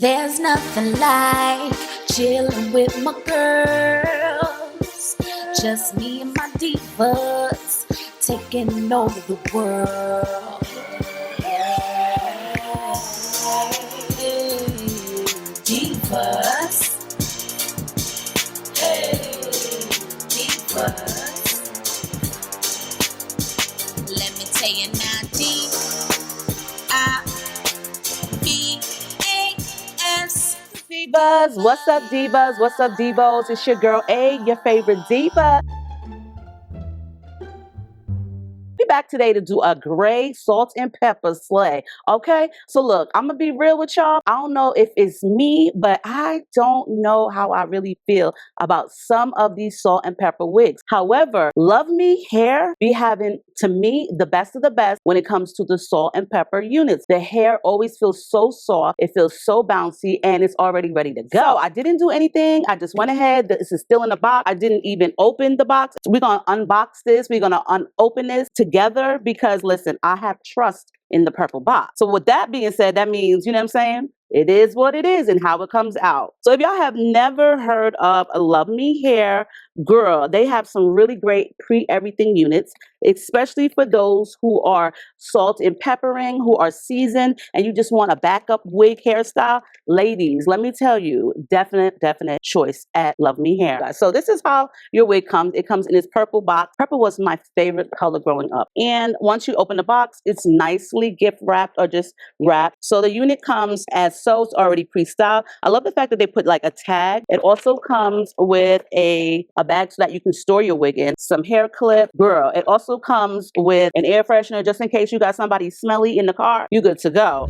There's nothing like chilling with my girls. Just me and my divas taking over the world. Divas. Hey, divas. Let me tell you now, D-I-V-A-S. Divas, what's up, divas? What's up, divos? It's your girl A, your favorite diva. We're back today to do a gray salt and pepper slay. Okay, so look, I'm gonna be real with y'all. I don't know if it's me, but I don't know how I really feel about some of these salt and pepper wigs. However, LUVME hair be having, to me, the best of the best when it comes to the salt and pepper units. The hair always feels so soft, it feels so bouncy, and it's already ready to go. So I didn't do anything. I just went ahead. This is still in the box. I didn't even open the box. We're gonna unbox this. We're gonna unopen this together because listen, I have trust in the purple box. So with that being said, that means, you know what I'm saying? It is what it is and how it comes out. So if y'all have never heard of a LUVME hair, girl, they have some really great pre-everything units, especially for those who are salt and peppering, who are seasoned, and you just want a backup wig hairstyle. Ladies, let me tell you, definite choice at LUVME hair. So this is how your wig comes. It comes in this purple box. Purple was my favorite color growing up. And once you open the box, it's nicely gift wrapped or just wrapped. So the unit comes as so, it's already pre-styled. I love the fact that they put like a tag. It also comes with a bag so that you can store your wig in, some hair clip. Girl, it also comes with an air freshener just in case you got somebody smelly in the car. You good to go.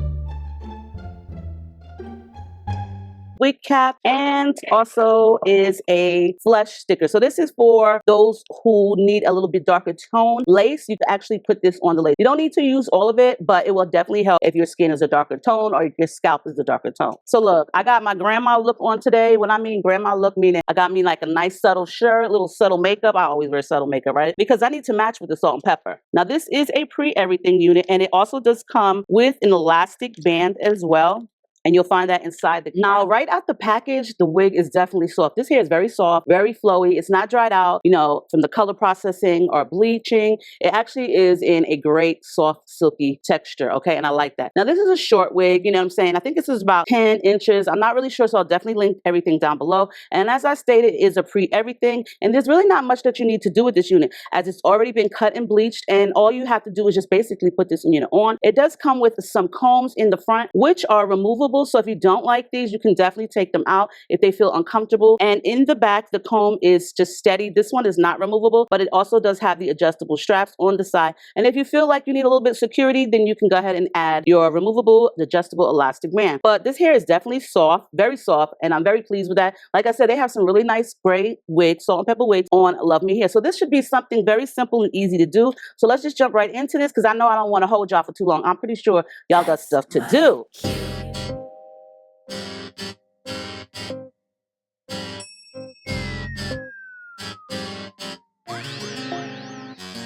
Wig cap, and also is a flesh sticker. So this is for those who need a little bit darker tone lace. You can actually put this on the lace. You don't need to use all of it, but it will definitely help if your skin is a darker tone or if your scalp is a darker tone. So look, I got my grandma look on today. When I mean grandma look, meaning I got me like a nice subtle shirt, little subtle makeup. I always wear subtle makeup, right? Because I need to match with the salt and pepper. Now this is a pre-everything unit, and it also does come with an elastic band as well. And you'll find that inside the cap. Now, right out the package, the wig is definitely soft. This hair is very soft, very flowy. It's not dried out, you know, from the color processing or bleaching. It actually is in a great soft, silky texture, okay? And I like that. Now, this is a short wig, you know what I'm saying? I think this is about 10 inches. I'm not really sure, so I'll definitely link everything down below. And as I stated, it is a pre-everything. And there's really not much that you need to do with this unit, as it's already been cut and bleached. And all you have to do is just basically put this unit on. It does come with some combs in the front, which are removable. So if you don't like these, you can definitely take them out if they feel uncomfortable. And in the back, the comb is just steady. This one is not removable, but it also does have the adjustable straps on the side. And if you feel like you need a little bit of security, then you can go ahead and add your removable, adjustable elastic band. But this hair is definitely soft, very soft, and I'm very pleased with that. Like I said, they have some really nice gray wigs, salt and pepper wigs on LUVME hair. So this should be something very simple and easy to do. So let's just jump right into this because I know I don't want to hold y'all for too long. I'm pretty sure y'all got stuff to do.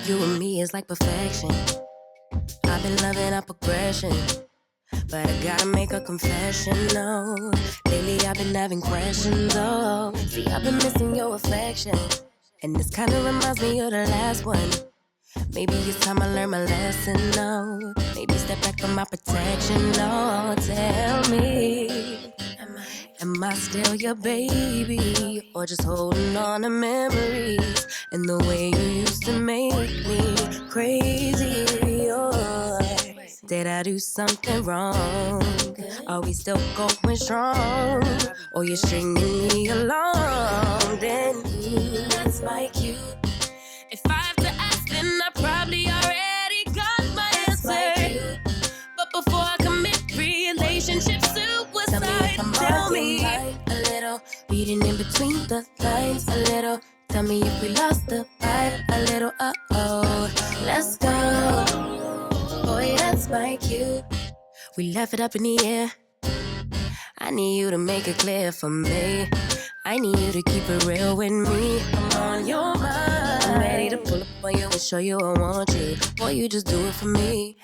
You and me is like perfection. I've been loving our progression, but I gotta make a confession, no. Lately I've been having questions, oh. See, I've been missing your affection, and this kinda reminds me of the last one. Maybe it's time I learn my lesson, no. Maybe step back from my protection, no. Tell me, am I still your baby, or just holding on to memories and the way you used to make me crazy? Or did I do something wrong? Are we still going strong, or you're stringing me along? Then that's my cue. If I have to ask, then I probably already got my answer. But before I commit relationship suicide, tell me a little, reading in between the lines a little. Tell me if we lost the vibe a little. Uh-oh, let's go. Boy, that's my cue. We left it up in the air. I need you to make it clear for me. I need you to keep it real with me. I'm on your mind. I'm ready to pull up on you and show you I want you. Boy, you just do it for me.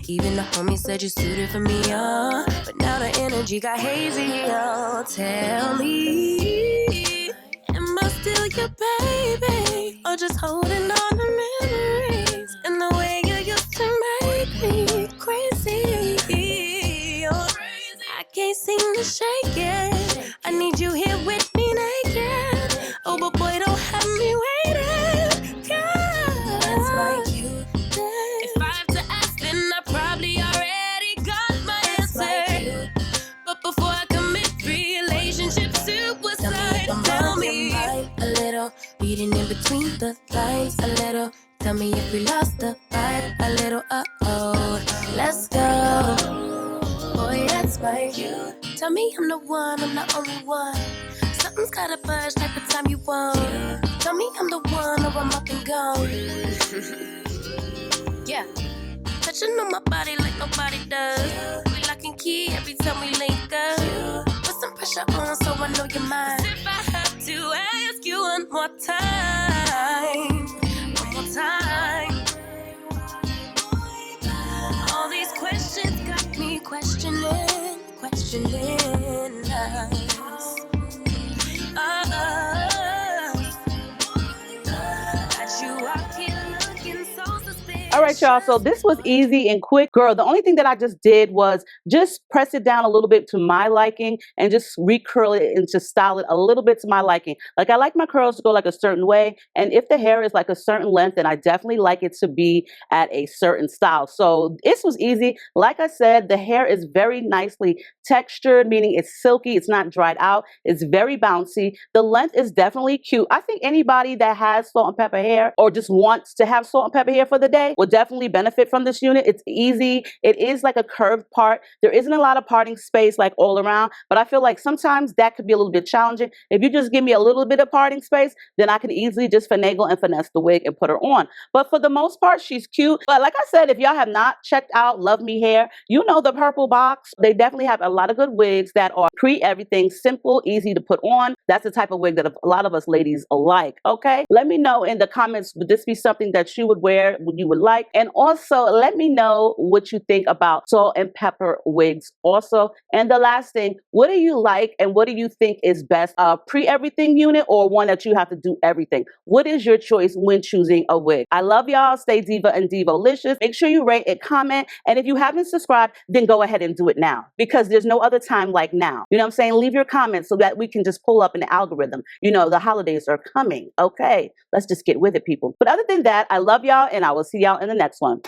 Even the homie said you suited for me, but now the energy got hazy, Tell me, am I still your baby? Or just holding on to memories? And the way you used to make me crazy, I can't seem to shake it. I need you here with me naked. Oh, but boy, don't have me waiting. God, that's my cute day. If I have to ask, then I probably already got my answer. But before I commit relationship suicide, tell me a little, reading in between the lines a little. Tell me if we lost the vibe a little. Uh-oh, let's go. Boy, that's my cue. Tell me I'm the one, I'm the only one. Something's gotta budge type of time you want. Tell me I'm the one or I'm up and gone. Yeah, touching on my body like nobody does. We lock and key every time we link up. Put some pressure on so I know you're mine. 'Cause if I have to ask you one more time, all these questions got me questioning us. Got you out here looking so suspicious. All right, y'all. So this was easy and quick. Girl, the only thing that I just did was just press it down a little bit to my liking and just recurl it and just style it a little bit to my liking. Like, I like my curls to go like a certain way. And if the hair is like a certain length, then I definitely like it to be at a certain style. So this was easy. Like I said, the hair is very nicely textured, meaning it's silky. It's not dried out. It's very bouncy. The length is definitely cute. I think anybody that has salt and pepper hair or just wants to have salt and pepper hair for the day will definitely benefit from this unit. It's easy. It is like a curved part. There isn't a lot of parting space like all around, but I feel like sometimes that could be a little bit challenging. If you just give me a little bit of parting space, then I can easily just finagle and finesse the wig and put her on. But for the most part, she's cute. But like I said, if y'all have not checked out LUVME Hair, you know the purple box. They definitely have a lot of good wigs that are pre-everything, simple, easy to put on. That's the type of wig that a lot of us ladies like, okay? Let me know in the comments, would this be something that you would wear, would you would like? And also let me know what you think about salt and pepper wigs also. And the last thing, what do you like and what do you think is best? A pre-everything unit or one that you have to do everything? What is your choice when choosing a wig? I love y'all. Stay diva and divolicious. Make sure you rate and comment. And if you haven't subscribed, then go ahead and do it now, because there's no other time like now. You know what I'm saying? Leave your comments so that we can just pull up in the algorithm. You know, the holidays are coming. Okay, let's just get with it, people. But other than that, I love y'all and I will see y'all in the next one.